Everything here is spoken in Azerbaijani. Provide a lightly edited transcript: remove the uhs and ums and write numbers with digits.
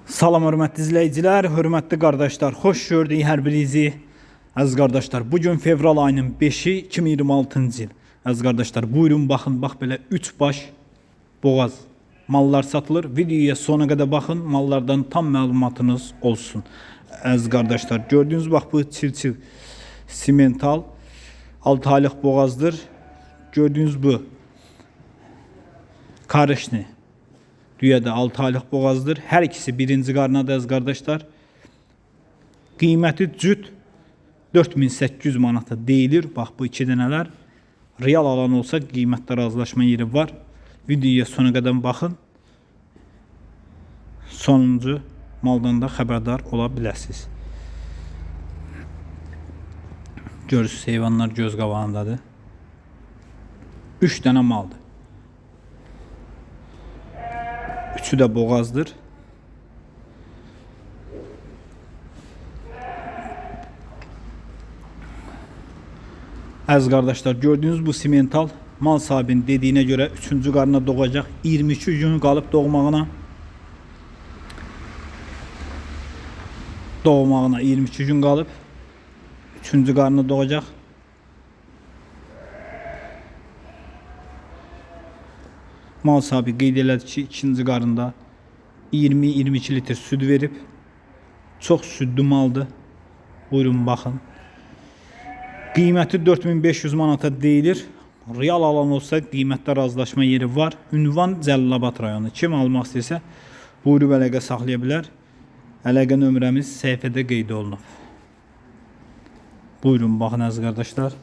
Salam hörmətli izləyicilər, hörmətli qardaşlar, xoş gördük hər birinizi. Əziz qardaşlar, bugün fevral ayının 5-i 2026-cı il. Əziz qardaşlar, buyurun baxın, bax belə 3 baş boğaz mallar satılır. Videoya sona qədər baxın, mallardan tam məlumatınız olsun. Əziz qardaşlar, gördüyünüz bax bu çil-çil simental 6 aylıq boğazdır. Gördüyünüz bu karışni düyədə 6 aylıq boğazdır. Hər ikisi birinci qarnadır əziz qardaşlar. Qiyməti cüt 4800 manata deyilir. Bax bu iki dənələr. Real alan olsa qiymətdə razılaşma yeri var. Videoya sona qədər baxın. Sonuncu maldan da xəbərdar ola biləsiniz. Görürsünüz, heyvanlar göz qabağındadır. 3 dənə maldır. Üçü de boğazdır. Əziz qardaşlar, gördüğünüz bu simental mal sahibinin dediğine göre 3. qarına doğacaq. 22 gün qalıb doğmağına. 22 gün qalıb 3. qarına doğacaq. Mal sahibi qeyd elədi ki, ikinci qarında 20-22 litr süd verib. Çox südlü maldır. Buyurun baxın. Qiyməti 4500 manata deyilir. Real alan olsa qiymətdə razılaşma yeri var. Ünvan Cəlilabad rayonu. Kim almaq istəyirsə buyurub əlaqə saxlaya bilər. Əlaqə nömrəmiz səhifədə qeyd olunub. Buyurun baxın əziz qardaşlar.